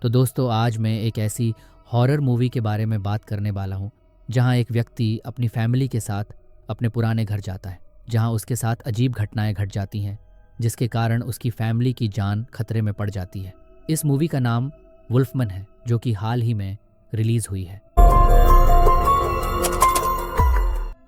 तो दोस्तों आज मैं एक ऐसी हॉरर मूवी के बारे में बात करने वाला हूँ जहाँ एक व्यक्ति अपनी फैमिली के साथ अपने पुराने घर जाता है, जहाँ उसके साथ अजीब घटनाएं घट जाती हैं जिसके कारण उसकी फैमिली की जान खतरे में पड़ जाती है। इस मूवी का नाम वुल्फमन है, जो कि हाल ही में रिलीज हुई है।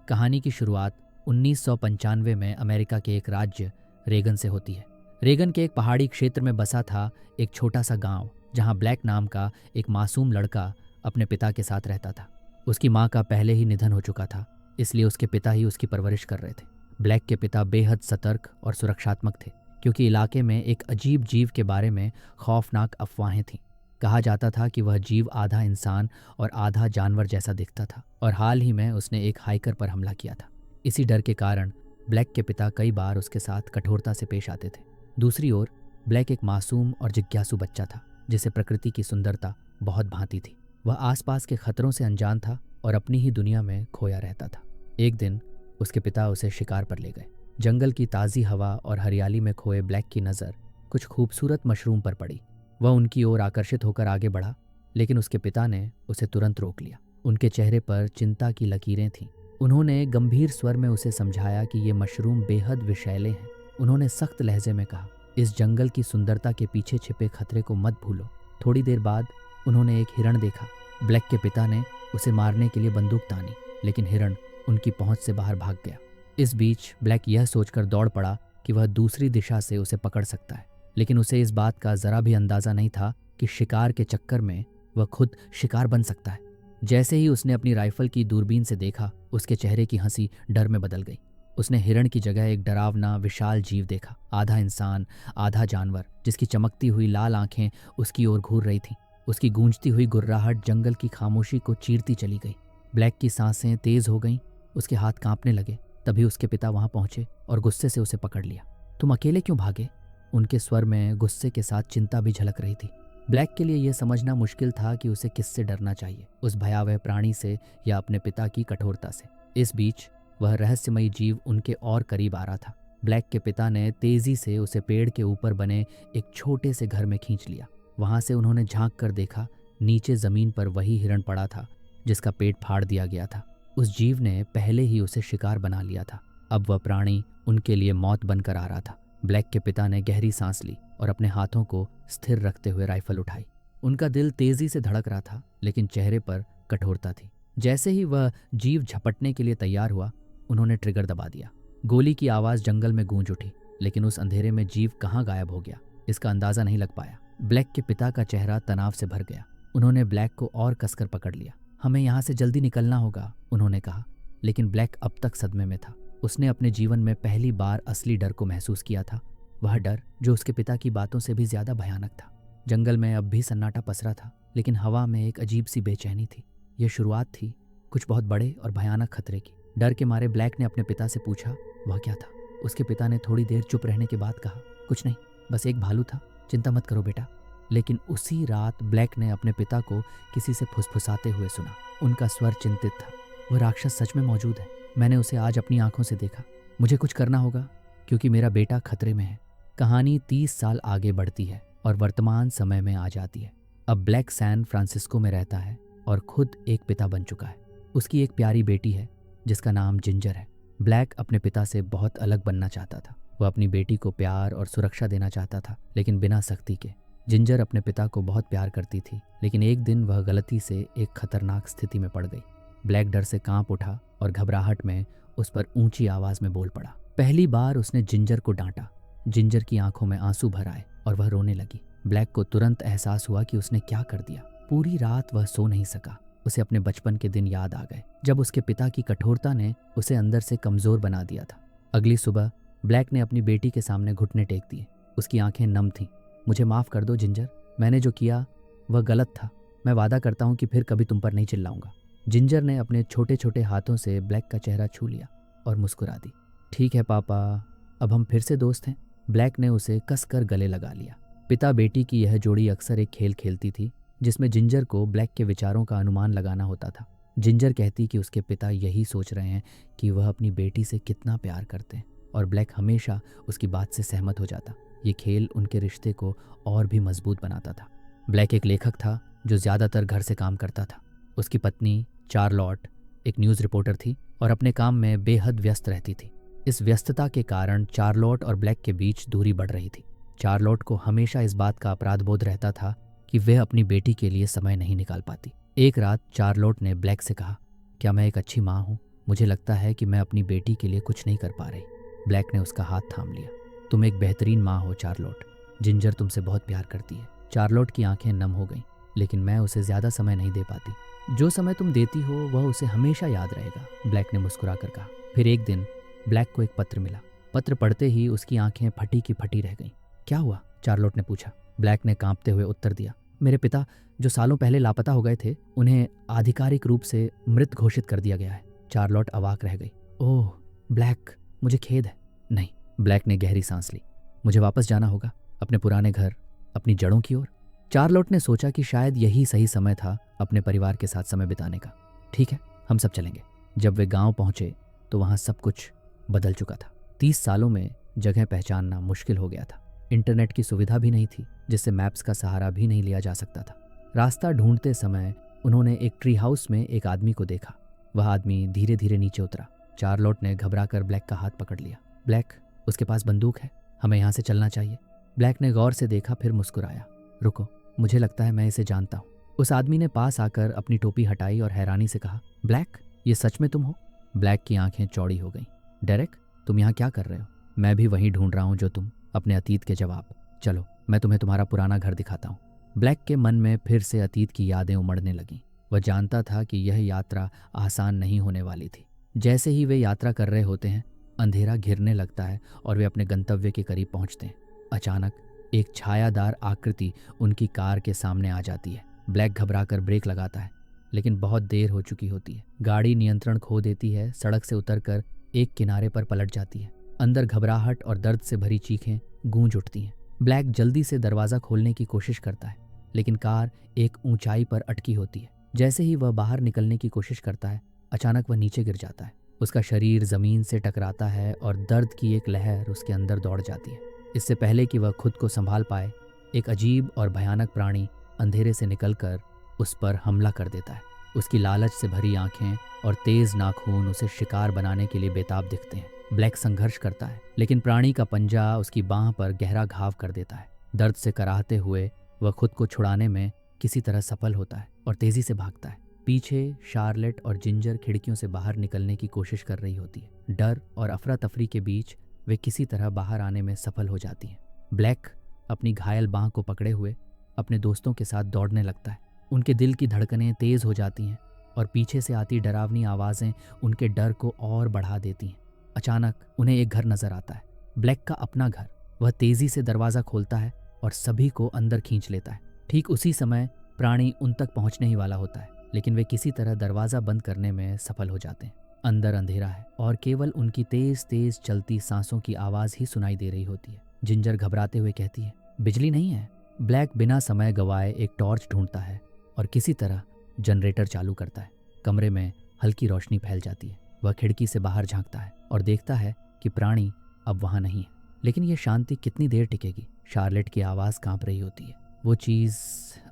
कहानी की शुरुआत 1995 में अमेरिका के एक राज्य रेगन से होती है। रेगन के एक पहाड़ी क्षेत्र में बसा था एक छोटा सा गांव, जहां ब्लैक नाम का एक मासूम लड़का अपने पिता के साथ रहता था। उसकी माँ का पहले ही निधन हो चुका था, इसलिए उसके पिता ही उसकी परवरिश कर रहे थे। ब्लैक के पिता बेहद सतर्क और सुरक्षात्मक थे, क्योंकि इलाके में एक अजीब जीव के बारे में खौफनाक अफवाहें थीं। कहा जाता था कि वह जीव आधा इंसान और आधा जानवर जैसा दिखता था, और हाल ही में उसने एक हाइकर पर हमला किया था। इसी डर के कारण ब्लैक के पिता कई बार उसके साथ कठोरता से पेश आते थे। दूसरी ओर ब्लैक एक मासूम और जिज्ञासु बच्चा था, जिसे प्रकृति की सुंदरता बहुत भांति थी। वह आसपास के खतरों से अनजान था और अपनी ही दुनिया में खोया रहता था। एक दिन उसके पिता उसे शिकार पर ले गए। जंगल की ताज़ी हवा और हरियाली में खोए ब्लैक की नज़र कुछ खूबसूरत मशरूम पर पड़ी। वह उनकी ओर आकर्षित होकर आगे बढ़ा, लेकिन उसके पिता ने उसे तुरंत रोक लिया। उनके चेहरे पर चिंता की लकीरें थीं। उन्होंने गंभीर स्वर में उसे समझाया कि ये मशरूम बेहद विषैले हैं। उन्होंने सख्त लहजे में कहा, इस जंगल की सुंदरता के पीछे छिपे खतरे को मत भूलो। थोड़ी देर बाद उन्होंने एक हिरण देखा। ब्लैक के पिता ने उसे मारने के लिए बंदूक तानी, लेकिन हिरण उनकी पहुंच से बाहर भाग गया। इस बीच ब्लैक यह सोचकर दौड़ पड़ा कि वह दूसरी दिशा से उसे पकड़ सकता है, लेकिन उसे इस बात का जरा भी अंदाजा नहीं था कि शिकार के चक्कर में वह खुद शिकार बन सकता है। जैसे ही उसने अपनी राइफल की दूरबीन से देखा, उसके चेहरे की हंसी डर में बदल गई। उसने हिरण की जगह एक डरावना विशाल जीव देखा, आधा इंसान आधा जानवर, जिसकी चमकती हुई लाल आंखें उसकी ओर घूर रही थीं। उसकी गूंजती हुई गुर्राहट जंगल की खामोशी को चीरती चली गई। ब्लैक की सांसें तेज हो गईं, उसके हाथ कांपने लगे। तभी उसके पिता वहां पहुंचे और गुस्से से उसे पकड़ लिया। तुम अकेले क्यों भागे? उनके स्वर में गुस्से के साथ चिंता भी झलक रही थी। ब्लैक के लिए यह समझना मुश्किल था कि उसे किससे डरना चाहिए, उस भयावह प्राणी से या अपने पिता की कठोरता से। इस बीच वह रहस्यमयी जीव उनके और करीब आ रहा था। ब्लैक के पिता ने तेजी से उसे पेड़ के ऊपर बने एक छोटे से घर में खींच लिया। वहां से उन्होंने झांक कर देखा, नीचे जमीन पर वही हिरण पड़ा था जिसका पेट फाड़ दिया गया था। उस जीव ने पहले ही उसे शिकार बना लिया था। अब वह प्राणी उनके लिए मौत बनकर आ रहा था। ब्लैक के पिता ने गहरी सांस ली और अपने हाथों को स्थिर रखते हुए राइफल उठाई। उनका दिल तेजी से धड़क रहा था, लेकिन चेहरे पर कठोरता थी। जैसे ही वह जीव झपटने के लिए तैयार हुआ, उन्होंने ट्रिगर दबा दिया। गोली की आवाज जंगल में गूंज उठी, लेकिन उस अंधेरे में जीव कहाँ गायब हो गया, इसका अंदाजा नहीं लग पाया। ब्लैक के पिता का चेहरा तनाव से भर गया। उन्होंने ब्लैक को और कसकर पकड़ लिया। हमें यहाँ से जल्दी निकलना होगा, उन्होंने कहा। लेकिन ब्लैक अब तक सदमे में था। उसने अपने जीवन में पहली बार असली डर को महसूस किया था, वह डर जो उसके पिता की बातों से भी ज्यादा भयानक था। जंगल में अब भी सन्नाटा पसरा था, लेकिन हवा में एक अजीब सी बेचैनी थी। यह शुरुआत थी कुछ बहुत बड़े और भयानक खतरे की। डर के मारे ब्लैक ने अपने पिता से पूछा, वह क्या था? उसके पिता ने थोड़ी देर चुप रहने के बाद कहा, कुछ नहीं, बस एक भालू था, चिंता मत करो बेटा। लेकिन उसी रात ब्लैक ने अपने पिता को किसी से फुसफुसाते हुए सुना। उनका स्वर चिंतित था। वह राक्षस सच में मौजूद है। मैंने उसे आज अपनी आंखों से देखा। मुझे कुछ करना होगा, क्योंकि मेरा बेटा खतरे में है। कहानी 30 साल आगे बढ़ती है और वर्तमान समय में आ जाती है। अब ब्लैक सैन फ्रांसिस्को में रहता है और खुद एक पिता बन चुका है। उसकी एक प्यारी बेटी है जिसका नाम जिंजर है। ब्लैक अपने पिता से बहुत अलग बनना चाहता था। वह अपनी बेटी को प्यार और सुरक्षा देना चाहता था, लेकिन बिना सख्ती के। जिंजर अपने पिता को बहुत प्यार करती थी, लेकिन एक दिन वह गलती से एक खतरनाक स्थिति में पड़ गई। ब्लैक डर से कांप उठा और घबराहट में उस पर ऊंची आवाज में बोल पड़ा। पहली बार उसने जिंजर को डांटा। जिंजर की आंखों में आंसू भर आए और वह रोने लगी। ब्लैक को तुरंत एहसास हुआ कि उसने क्या कर दिया। पूरी रात वह सो नहीं सका। उसे अपने बचपन के दिन याद आ गए, जब उसके पिता की कठोरता ने उसे अंदर से कमजोर बना दिया था। अगली सुबह ब्लैक ने अपनी बेटी के सामने घुटने टेक दिए। उसकी आंखें नम थीं। मुझे माफ कर दो जिंजर, मैंने जो किया वह गलत था। मैं वादा करता हूँ कि फिर कभी तुम पर नहीं चिल्लाऊंगा। जिंजर ने अपने छोटे छोटे हाथों से ब्लैक का चेहरा छू लिया और मुस्कुरा दी। ठीक है पापा, अब हम फिर से दोस्त हैं। ब्लैक ने उसे कसकर गले लगा लिया। पिता बेटी की यह जोड़ी अक्सर एक खेल खेलती थी, जिसमें जिंजर को ब्लैक के विचारों का अनुमान लगाना होता था। जिंजर कहती कि उसके पिता यही सोच रहे हैं कि वह अपनी बेटी से कितना प्यार करते हैं, और ब्लैक हमेशा उसकी बात से सहमत हो जाता। ये खेल उनके रिश्ते को और भी मजबूत बनाता था। ब्लैक एक लेखक था जो ज़्यादातर घर से काम करता था। उसकी पत्नी चार्लोट एक न्यूज़ रिपोर्टर थी और अपने काम में बेहद व्यस्त रहती थी। इस व्यस्तता के कारण चार्लोट और ब्लैक के बीच दूरी बढ़ रही थी। चार्लोट को हमेशा इस बात का अपराध बोध रहता था कि वह अपनी बेटी के लिए समय नहीं निकाल पाती। एक रात चार्लोट ने ब्लैक से कहा, क्या मैं एक अच्छी माँ हूँ? मुझे लगता है कि मैं अपनी बेटी के लिए कुछ नहीं कर पा रही। ब्लैक ने उसका हाथ थाम लिया। तुम एक बेहतरीन माँ हो चार्लोट, जिंजर तुमसे बहुत प्यार करती है। चार्लोट की आंखें नम हो गईं, लेकिन मैं उसे ज़्यादा समय नहीं दे पाती। जो समय तुम देती हो वह उसे हमेशा याद रहेगा, ब्लैक ने मुस्कुरा कर कहा। फिर एक दिन ब्लैक को एक पत्र मिला। पत्र पढ़ते ही उसकी आंखें फटी की फटी रह गईं। क्या हुआ? चार्लोट ने पूछा। ब्लैक ने कांपते हुए उत्तर दिया, मेरे पिता जो सालों पहले लापता हो गए थे, उन्हें आधिकारिक रूप से मृत घोषित कर दिया गया है। चार्लोट अवाक रह गई। ओह ब्लैक, मुझे खेद है। नहीं, ब्लैक ने गहरी सांस ली। मुझे वापस जाना होगा, अपने पुराने घर, अपनी जड़ों की ओर। चार्लोट ने सोचा कि शायद यही सही समय था अपने परिवार के साथ समय बिताने का। ठीक है, हम सब चलेंगे। जब वे गांव पहुंचे तो वहां सब कुछ बदल चुका था। 30 सालों में जगह पहचानना मुश्किल हो गया था। इंटरनेट की सुविधा भी नहीं थी, जिससे मैप्स का सहारा भी नहीं लिया जा सकता था। रास्ता ढूंढते समय उन्होंने एक ट्री हाउस में एक आदमी को देखा। वह आदमी धीरे धीरे नीचे उतरा। चार्लोट ने घबराकर ब्लैक का हाथ पकड़ लिया। ब्लैक, उसके पास बंदूक है, हमें यहाँ से चलना चाहिए। ब्लैक ने गौर से देखा, फिर मुस्कुराया। रुको, मुझे लगता है मैं इसे जानता हूँ। उस आदमी ने पास आकर अपनी टोपी हटाई और हैरानी से कहा, ब्लैक, ये सच में तुम हो? ब्लैक की आंखें चौड़ी हो गईं। डेरेक, तुम यहाँ क्या कर रहे हो? मैं भी वहीं ढूंढ रहा हूँ जो तुम। अपने अतीत के जवाब। चलो, मैं तुम्हें तुम्हारा पुराना घर दिखाता हूँ। ब्लैक के मन में फिर से अतीत की यादें उमड़ने लगीं। वह जानता था कि यह यात्रा आसान नहीं होने वाली थी। जैसे ही वे यात्रा कर रहे होते हैं, अंधेरा घिरने लगता है और वे अपने गंतव्य के करीब पहुंचते हैं। अचानक एक छायादार आकृति उनकी कार के सामने आ जाती है। ब्लैक घबराकर ब्रेक लगाता है, लेकिन बहुत देर हो चुकी होती है। गाड़ी नियंत्रण खो देती है, सड़क से उतरकर एक किनारे पर पलट जाती है। अंदर घबराहट और दर्द से भरी चीखें गूंज उठती हैं। ब्लैक जल्दी से दरवाज़ा खोलने की कोशिश करता है, लेकिन कार एक ऊंचाई पर अटकी होती है। जैसे ही वह बाहर निकलने की कोशिश करता है, अचानक वह नीचे गिर जाता है। उसका शरीर ज़मीन से टकराता है और दर्द की एक लहर उसके अंदर दौड़ जाती है। इससे पहले कि वह खुद को संभाल पाए, एक अजीब और भयानक प्राणी अंधेरे से निकलकर उस पर हमला कर देता है। उसकी लालच से भरी आंखें और तेज नाखून उसे शिकार बनाने के लिए बेताब दिखते हैं। ब्लैक संघर्ष करता है, लेकिन प्राणी का पंजा उसकी बांह पर गहरा घाव कर देता है। दर्द से कराहते हुए वह खुद को छुड़ाने में किसी तरह सफल होता है और तेजी से भागता है। पीछे शार्लेट और जिंजर खिड़कियों से बाहर निकलने की कोशिश कर रही होती है। डर और अफरा तफरी के बीच वे किसी तरह बाहर आने में सफल हो जाती हैं। ब्लैक अपनी घायल बांह को पकड़े हुए अपने दोस्तों के साथ दौड़ने लगता है। उनके दिल की धड़कनें तेज हो जाती हैं और पीछे से आती डरावनी आवाज़ें उनके डर को और बढ़ा देती हैं। अचानक उन्हें एक घर नजर आता है, ब्लैक का अपना घर। वह तेजी से दरवाज़ा खोलता है और सभी को अंदर खींच लेता है। ठीक उसी समय प्राणी उन तक पहुंचने ही वाला होता है, लेकिन वे किसी तरह दरवाज़ा बंद करने में सफल हो जाते हैं। अंदर अंधेरा है और केवल उनकी तेज तेज चलती सांसों की आवाज़ ही सुनाई दे रही होती है। जिंजर घबराते हुए कहती है, बिजली नहीं है। ब्लैक बिना समय गवाए एक टॉर्च ढूंढता है और किसी तरह जनरेटर चालू करता है। कमरे में हल्की रोशनी फैल जाती है। वह खिड़की से बाहर झांकता है और देखता है कि प्राणी अब वहां नहीं है। लेकिन यह शांति कितनी देर टिकेगी? शार्लेट की आवाज़ कांप रही होती है। वो चीज़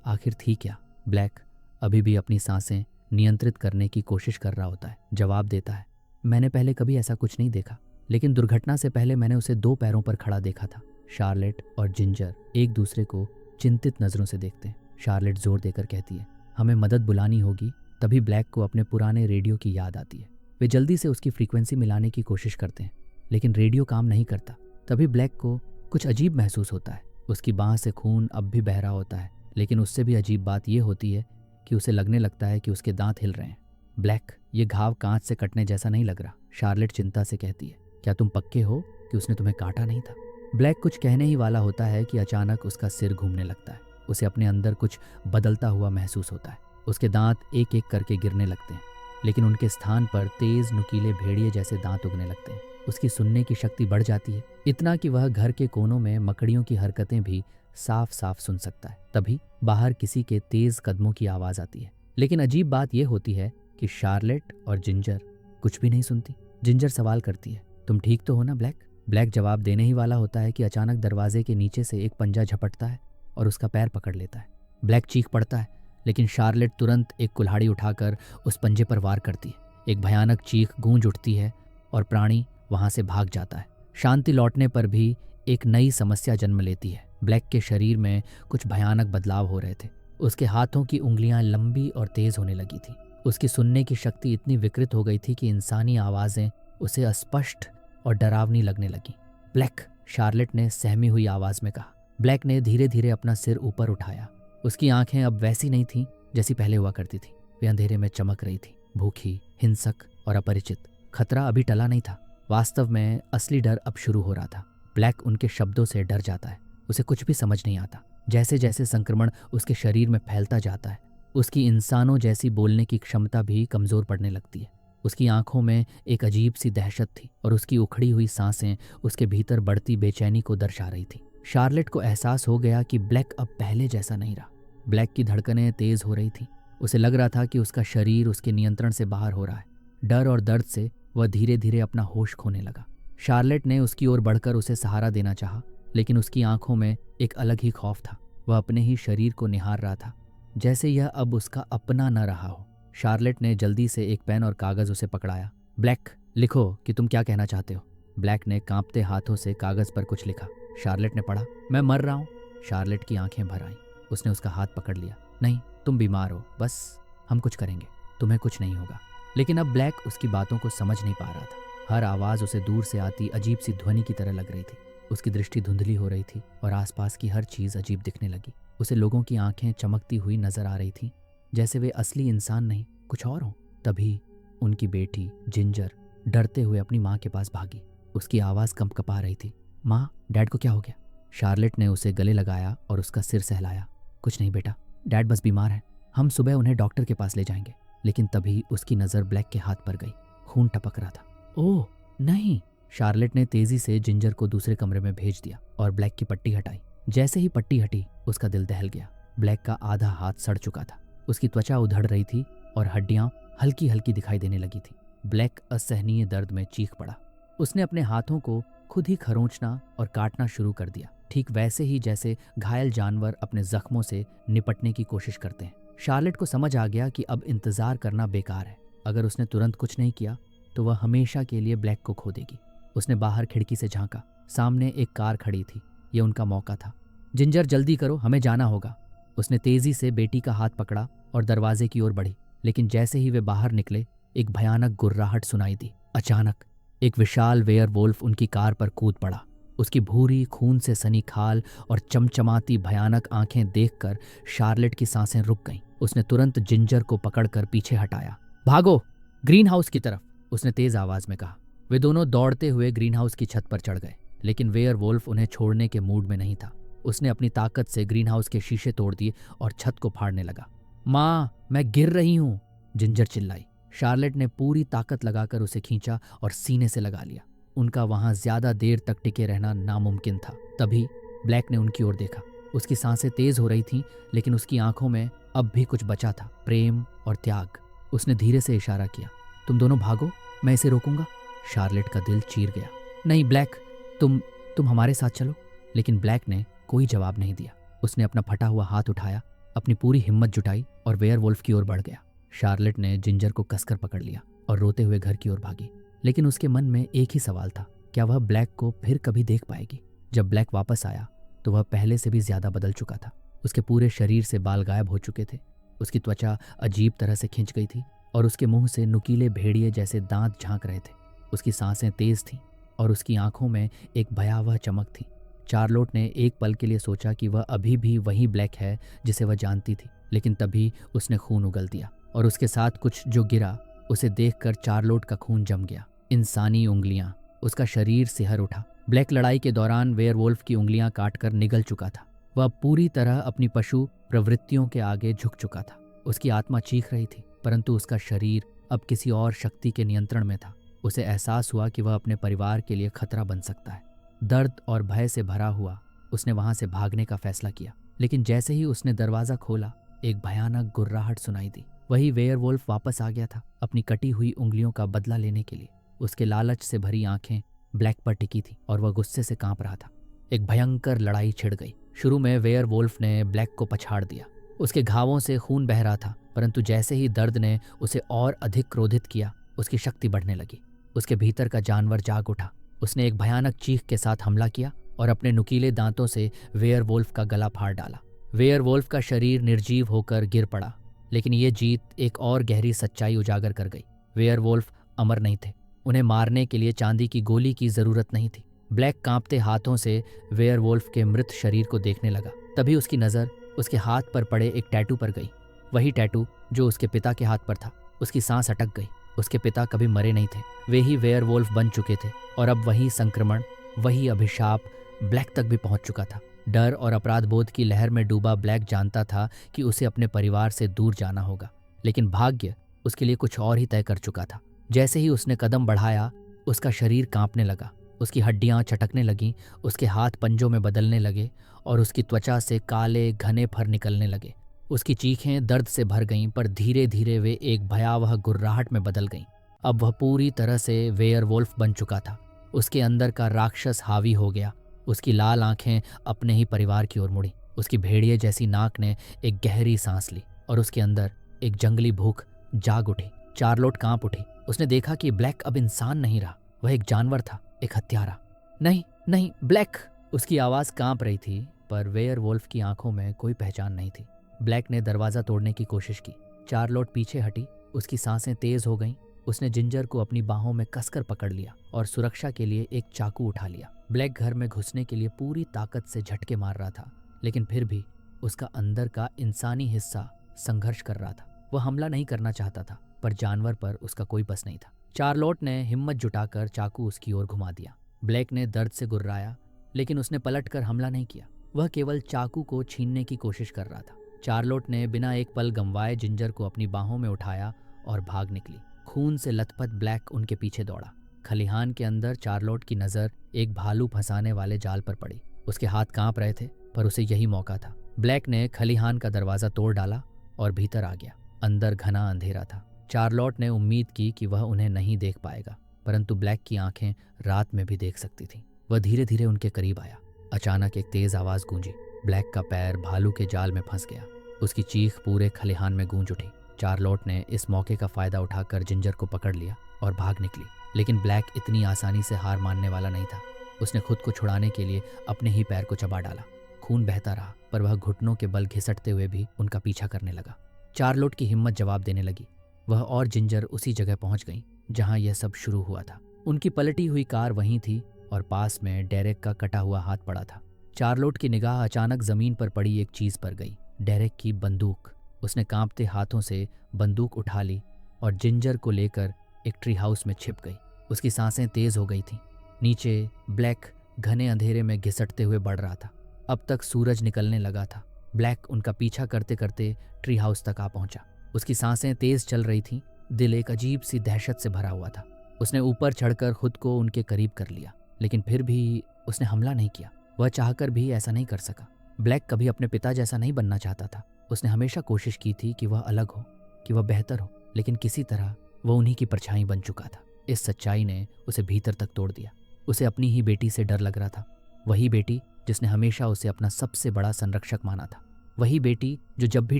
आखिर थी क्या? ब्लैक अभी भी अपनी सांसें नियंत्रित करने की कोशिश कर रहा होता है। जवाब देता है, मैंने पहले कभी ऐसा कुछ नहीं देखा, लेकिन दुर्घटना से पहले मैंने उसे 2 पैरों पर खड़ा देखा था। शार्लेट और जिंजर एक दूसरे को चिंतित नज़रों से देखते हैं। शार्लेट जोर देकर कहती है, हमें मदद बुलानी होगी। तभी ब्लैक को अपने पुराने रेडियो की याद आती है। वे जल्दी से उसकी फ्रीक्वेंसी मिलाने की कोशिश करते हैं, लेकिन रेडियो काम नहीं करता। तभी ब्लैक को कुछ अजीब महसूस होता है। उसकी बांह से खून अब भी बह रहा होता है, लेकिन उससे भी अजीब बात यह होती है कि उसे लगने लगता है कि उसके दांत हिल रहे हैं। ब्लैक, ये घाव कांच से कटने जैसा नहीं लग रहा। शार्लेट चिंता से कहती है, क्या तुम पक्के हो कि उसने तुम्हें काटा नहीं था? ब्लैक कुछ कहने ही वाला होता है कि अचानक उसका सिर घूमने लगता है। उसे अपने अंदर कुछ बदलता हुआ महसूस होता है। उसके दांत एक एक करके गिरने लगते हैं, लेकिन उनके स्थान पर तेज नुकीले भेड़िए जैसे दांत उगने लगते हैं। उसकी सुनने की शक्ति बढ़ जाती है, इतना कि वह घर के कोनों में मकड़ियों की हरकतें भी साफ साफ सुन सकता है। तभी बाहर किसी के तेज कदमों की आवाज आती है, लेकिन अजीब बात यह होती है कि शार्लेट और जिंजर कुछ भी नहीं सुनती। जिंजर सवाल करती है, तुम ठीक तो हो ना ब्लैक? ब्लैक जवाब देने ही वाला होता है कि अचानक दरवाजे के नीचे से एक पंजा झपटता है और उसका पैर पकड़ लेता है। ब्लैक चीख पड़ता है, लेकिन शार्लेट तुरंत एक कुल्हाड़ी उठाकर उस पंजे पर वार करती है। एक भयानक चीख गूंज उठती है और प्राणी वहां से भाग जाता है। शांति लौटने पर भी एक नई समस्या जन्म लेती है। ब्लैक के शरीर में कुछ भयानक बदलाव हो रहे थे। उसके हाथों की उंगलियां लंबी और तेज होने लगी थी। उसकी सुनने की शक्ति इतनी विकृत हो गई थी कि इंसानी आवाजें उसे अस्पष्ट और डरावनी लगने लगी। ब्लैक, शार्लेट ने सहमी हुई आवाज में कहा। ब्लैक ने धीरे धीरे अपना सिर ऊपर उठाया। उसकी आंखें अब वैसी नहीं थीं जैसी पहले हुआ करती थी। वे अंधेरे में चमक रही थी, भूखी, हिंसक और अपरिचित। खतरा अभी टला नहीं था। वास्तव में असली डर अब शुरू हो रहा था। ब्लैक उनके शब्दों से डर जाता है। उसे कुछ भी समझ नहीं आता। जैसे जैसे संक्रमण उसके शरीर में फैलता जाता है, उसकी इंसानों जैसी बोलने की क्षमता भी कमजोर पड़ने लगती है। उसकी आंखों में एक अजीब सी दहशत थी और उसकी उखड़ी हुई सांसें उसके भीतर बढ़ती बेचैनी को दर्शा रही थी। शार्लेट को एहसास हो गया कि ब्लैक अब पहले जैसा नहीं रहा। ब्लैक की धड़कनें तेज हो रही थीं। उसे लग रहा था कि उसका शरीर उसके नियंत्रण से बाहर हो रहा है। डर और दर्द से वह धीरे धीरे अपना होश खोने लगा। शार्लेट ने उसकी ओर बढ़कर उसे सहारा देना चाहा, लेकिन उसकी आंखों में एक अलग ही खौफ था। वह अपने ही शरीर को निहार रहा था, जैसे यह अब उसका अपना न रहा हो। शार्लेट ने जल्दी से एक पेन और कागज उसे पकड़ाया। ब्लैक, लिखो कि तुम क्या कहना चाहते हो। ब्लैक ने कांपते हाथों से कागज पर कुछ लिखा। शार्लेट ने पढ़ा, मैं मर रहा हूँ। शार्लेट की आंखें भर आईं। उसने उसका हाथ पकड़ लिया। नहीं, तुम बीमार हो, बस हम कुछ करेंगे, तुम्हें कुछ नहीं होगा। लेकिन अब ब्लैक उसकी बातों को समझ नहीं पा रहा था। हर आवाज उसे दूर से आती अजीब सी ध्वनि की तरह लग रही थी। उसकी दृष्टि धुंधली हो रही थी और आसपास की हर चीज अजीब दिखने लगी। उसे लोगों की आंखें चमकती हुई नजर आ रही थीं, जैसे वे असली इंसान नहीं, कुछ और हों। तभी उनकी बेटी जिंजर डरते हुए अपनी माँ के पास भागी। उसकी आवाज कंपकपा रही थी। माँ, डैड को क्या हो गया? शार्लेट ने उसे गले लगाया और उसका सिर सहलाया। कुछ नहीं बेटा, डैड बस बीमार है, हम सुबह उन्हें डॉक्टर के पास ले जाएंगे। लेकिन तभी उसकी नजर ब्लैक के हाथ पर गई। खून टपक रहा था। ओह नहीं! शार्लेट ने तेजी से जिंजर को दूसरे कमरे में भेज दिया और ब्लैक की पट्टी हटाई। जैसे ही पट्टी हटी, उसका दिल दहल गया। ब्लैक का आधा हाथ सड़ चुका था। उसकी त्वचा उधड़ रही थी और हड्डियां हल्की हल्की दिखाई देने लगी थी। ब्लैक असहनीय दर्द में चीख पड़ा। उसने अपने हाथों को खुद ही खरोंचना और काटना शुरू कर दिया, ठीक वैसे ही जैसे घायल जानवर अपने जख्मों से निपटने की कोशिश करते हैं। शार्लेट को समझ आ गया कि अब इंतजार करना बेकार है। अगर उसने तुरंत कुछ नहीं किया तो वह हमेशा के लिए ब्लैक को खो देगी। उसने बाहर खिड़की से झांका। सामने एक कार खड़ी थी। ये उनका मौका था। जिंजर, जल्दी करो, हमें जाना होगा। उसने तेजी से बेटी का हाथ पकड़ा और दरवाजे की ओर बढ़ी। लेकिन जैसे ही वे बाहर निकले, एक भयानक गुर्राहट सुनाई दी। अचानक एक विशाल वेयरवुल्फ उनकी कार पर कूद पड़ा। उसकी भूरी, खून से सनी खाल और चमचमाती भयानक आंखें देखकर शार्लेट की सांसें रुक गईं। उसने तुरंत जिंजर को पकड़कर पीछे हटाया। भागो, ग्रीन हाउस की तरफ, उसने तेज आवाज में कहा। वे दोनों दौड़ते हुए ग्रीन हाउस की छत पर चढ़ गए, लेकिन वेयरवुल्फ उन्हें छोड़ने के मूड में नहीं था। उसने अपनी ताकत से ग्रीन हाउस के शीशे तोड़ दिए और छत को फाड़ने लगा। माँ, मैं गिर रही हूँ, जिंजर चिल्लाई। शार्लेट ने पूरी ताकत लगाकर उसे खींचा और सीने से लगा लिया। उनका वहां ज्यादा देर तक टिके रहना नामुमकिन था। तभी ब्लैक ने उनकी ओर देखा। उसकी सांसें तेज हो रही थीं, लेकिन उसकी आंखों में अब भी कुछ बचा था, प्रेम और त्याग। उसने धीरे से इशारा किया, तुम दोनों भागो, मैं इसे रोकूंगा। शार्लेट का दिल चीर गया। नहीं ब्लैक, तुम हमारे साथ चलो। लेकिन ब्लैक ने कोई जवाब नहीं दिया। उसने अपना फटा हुआ हाथ उठाया, अपनी पूरी हिम्मत जुटाई और वेयरवुल्फ की ओर बढ़ गया। शार्लेट ने जिंजर को कसकर पकड़ लिया और रोते हुए घर की ओर भागी। लेकिन उसके मन में एक ही सवाल था, क्या वह ब्लैक को फिर कभी देख पाएगी? जब ब्लैक वापस आया तो वह पहले से भी ज्यादा बदल चुका था। उसके पूरे शरीर से बाल गायब हो चुके थे। उसकी त्वचा अजीब तरह से खिंच गई थी और उसके मुंह से नुकीले भेड़िए जैसे दांत झांक रहे थे। उसकी सांसें तेज थीं और उसकी आंखों में एक भयावह चमक थी। चार्लोट ने एक पल के लिए सोचा कि वह अभी भी वही ब्लैक है जिसे वह जानती थी, लेकिन तभी उसने खून उगल दिया और उसके साथ कुछ जो गिरा। उसे देखकर चार्लोट का खून जम गया। इंसानी उंगलियां। उसका शरीर सिहर उठा। ब्लैक लड़ाई के दौरान वेयरवुल्फ की उंगलियां काटकर निगल चुका था। वह पूरी तरह अपनी पशु प्रवृत्तियों के आगे झुक चुका था। उसकी आत्मा चीख रही थी, परंतु उसका शरीर अब किसी और शक्ति के नियंत्रण में था। उसे एहसास हुआ कि वह अपने परिवार के लिए खतरा बन सकता है। दर्द और भय से भरा हुआ उसने वहां से भागने का फैसला किया। लेकिन जैसे ही उसने दरवाजा खोला, एक भयानक गुर्राहट सुनाई दी। वही वेयरवुल्फ वापस आ गया था, अपनी कटी हुई उंगलियों का बदला लेने के लिए। उसके लालच से भरी आंखें ब्लैक पर टिकी थी और वह गुस्से से कांप रहा था। एक भयंकर लड़ाई छिड़ गई। शुरू में वेयरवुल्फ ने ब्लैक को पछाड़ दिया। उसके घावों से खून बह रहा था, परंतु जैसे ही दर्द ने उसे और अधिक क्रोधित किया, उसकी शक्ति बढ़ने लगी। उसके भीतर का जानवर जाग उठा। उसने एक भयानक चीख के साथ हमला किया और अपने नुकीले दांतों से वेयरवुल्फ का गला फाड़ डाला। वेयरवुल्फ का शरीर निर्जीव होकर गिर पड़ा, लेकिन ये जीत एक और गहरी सच्चाई उजागर कर गई। वेयरवुल्फ अमर नहीं थे। उन्हें मारने के लिए चांदी की गोली की जरूरत नहीं थी। ब्लैक कांपते हाथों से वेयरवुल्फ के मृत शरीर को देखने लगा। तभी उसकी नज़र उसके हाथ पर पड़े एक टैटू पर गई, वही टैटू जो उसके पिता के हाथ पर था। उसकी सांस अटक गई। उसके पिता कभी मरे नहीं थे, वे ही वेयरवुल्फ बन चुके थे, और अब वही संक्रमण, वही अभिशाप ब्लैक तक भी पहुंच चुका था। डर और अपराध बोध की लहर में डूबा ब्लैक जानता था कि उसे अपने परिवार से दूर जाना होगा, लेकिन भाग्य उसके लिए कुछ और ही तय कर चुका था। जैसे ही उसने कदम बढ़ाया, उसका शरीर कांपने लगा, उसकी हड्डियां चटकने लगीं, उसके हाथ पंजों में बदलने लगे और उसकी त्वचा से काले घने फर निकलने लगे। उसकी चीखें दर्द से भर गईं, पर धीरे धीरे वे एक भयावह गुर्राहट में बदल गईं। अब वह पूरी तरह से वेयरवुल्फ बन चुका था। उसके अंदर का राक्षस हावी हो गया। उसकी लाल आंखें अपने ही परिवार की ओर मुड़ी। उसकी भेड़िए जैसी नाक ने एक गहरी सांस ली और उसके अंदर एक जंगली भूख जाग उठी। चार्लोट कांप उठी। उसने देखा कि ब्लैक अब इंसान नहीं रहा, वह एक जानवर था, एक हत्यारा। नहीं नहीं ब्लैक! उसकी आवाज कांप रही थी, पर वेयरवुल्फ की आंखों में कोई पहचान नहीं थी। ब्लैक ने दरवाजा तोड़ने की कोशिश की। चार्लोट पीछे हटी। उसकी सांसें तेज हो गईं। उसने जिंजर को अपनी बाहों में कसकर पकड़ लिया और सुरक्षा के लिए एक चाकू उठा लिया। ब्लैक घर में घुसने के लिए पूरी ताकत से झटके मार रहा था, लेकिन फिर भी उसका अंदर का इंसानी हिस्सा संघर्ष कर रहा था। वह हमला नहीं करना चाहता था, पर जानवर पर उसका कोई बस नहीं था। चार्लोट ने हिम्मत जुटाकर चाकू उसकी ओर घुमा दिया। ब्लैक ने दर्द से गुर्राया, लेकिन उसने पलटकर हमला नहीं किया। वह केवल चाकू को छीनने की कोशिश कर रहा था। चार्लोट ने बिना एक पल गंवाए जिंजर को अपनी बाहों में उठाया और भाग निकली। खून से लथपथ ब्लैक उनके पीछे दौड़ा। खलिहान के अंदर चार्लोट की नज़र एक भालू फंसाने वाले जाल पर पड़ी। उसके हाथ कांप रहे थे, पर उसे यही मौका था। ब्लैक ने खलिहान का दरवाज़ा तोड़ डाला और भीतर आ गया। अंदर घना अंधेरा था। चार्लोट ने उम्मीद की कि वह उन्हें नहीं देख पाएगा, परंतु ब्लैक की आंखें रात में भी देख सकती थीं। वह धीरे धीरे उनके करीब आया। अचानक एक तेज आवाज़ गूंजी। ब्लैक का पैर भालू के जाल में फंस गया। उसकी चीख पूरे खलिहान में गूंज उठी। चार्लोट ने इस मौके का फायदा उठाकर जिंजर को पकड़ लिया और भाग निकली, लेकिन ब्लैक इतनी आसानी से हार मानने वाला नहीं था। उसने खुद को छुड़ाने के लिए अपने ही पैर को चबा डाला। खून बहता रहा, पर वह घुटनों के बल घिसटते हुए भी उनका पीछा करने लगा। चार्लोट की हिम्मत जवाब देने लगी। वह और जिंजर उसी जगह पहुंच गईं जहां यह सब शुरू हुआ था। उनकी पलटी हुई कार वहीं थी और पास में डेरेक का कटा हुआ हाथ पड़ा था। चार्लोट की निगाह अचानक जमीन पर पड़ी एक चीज पर गई, डेरेक की बंदूक। उसने कांपते हाथों से बंदूक उठा ली और जिंजर को लेकर एक ट्री हाउस में छिप गई। उसकी सांसें तेज हो गई थीं। नीचे ब्लैक घने अंधेरे में घिसटते हुए बढ़ रहा था। अब तक सूरज निकलने लगा था। ब्लैक उनका पीछा करते करते ट्री हाउस तक आ पहुंचा। उसकी सांसें तेज चल रही थीं। दिल एक अजीब सी दहशत से भरा हुआ था। उसने ऊपर चढ़कर खुद को उनके करीब कर लिया, लेकिन फिर भी उसने हमला नहीं किया। वह चाहकर भी ऐसा नहीं कर सका। ब्लैक कभी अपने पिता जैसा नहीं बनना चाहता था। उसने हमेशा कोशिश की थी कि वह अलग हो, कि वह बेहतर हो, लेकिन किसी तरह वह उन्हीं की परछाई बन चुका था। इस सच्चाई ने उसे भीतर तक तोड़ दिया। उसे अपनी ही बेटी से डर लग रहा था। वही बेटी जिसने हमेशा उसे अपना सबसे बड़ा संरक्षक माना था। वही बेटी जो जब भी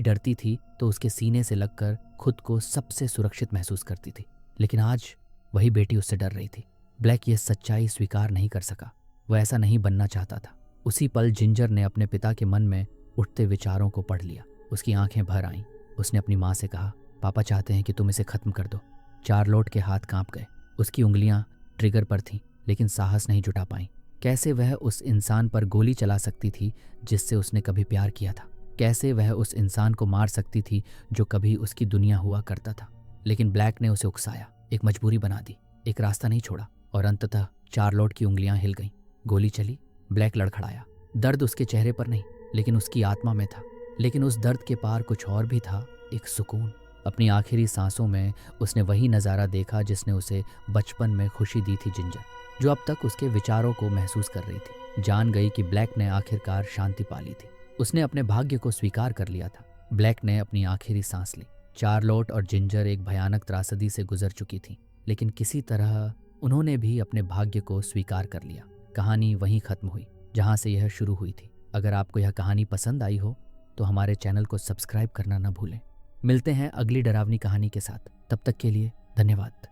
डरती थी तो उसके सीने से लगकर खुद को सबसे सुरक्षित महसूस करती थी। लेकिन आज वही बेटी उससे डर रही थी। ब्लैक ये सच्चाई स्वीकार नहीं कर सका। वह ऐसा नहीं बनना चाहता था। उसी पल जिंजर ने अपने पिता के मन में उठते विचारों को पढ़ लिया। उसकी आंखें भर आईं। उसने अपनी माँ से कहा, पापा चाहते हैं कि तुम इसे खत्म कर दो। चार्लोट के हाथ कांप गए। उसकी उंगलियां ट्रिगर पर थीं, लेकिन साहस नहीं जुटा पाईं। कैसे वह उस इंसान पर गोली चला सकती थी जिससे उसने कभी प्यार किया था? कैसे वह उस इंसान को मार सकती थी जो कभी उसकी दुनिया हुआ करता था? लेकिन ब्लैक ने उसे उकसाया, एक मजबूरी बना दी, एक रास्ता नहीं छोड़ा, और अंततः चार्लोट की उंगलियां हिल गईं। गोली चली। ब्लैक लड़खड़ाया। दर्द उसके चेहरे पर नहीं, लेकिन उसकी आत्मा में था। लेकिन उस दर्द के पार कुछ और भी था, एक सुकून। अपनी आखिरी सांसों में उसने वही नज़ारा देखा जिसने उसे बचपन में खुशी दी थी जिंजर, जो अब तक उसके विचारों को महसूस कर रही थी। जान गई कि ब्लैक ने आखिरकार शांति पा ली थी। उसने अपने भाग्य को स्वीकार कर लिया था। ब्लैक ने अपनी आखिरी सांस ली। चार्लोट और जिंजर एक भयानक त्रासदी से गुजर चुकी थी, लेकिन किसी तरह उन्होंने भी अपने भाग्य को स्वीकार कर लिया। कहानी वहीं खत्म हुई जहां से यह शुरू हुई थी। अगर आपको यह कहानी पसंद आई हो तो हमारे चैनल को सब्सक्राइब करना ना भूलें। मिलते हैं अगली डरावनी कहानी के साथ। तब तक के लिए धन्यवाद।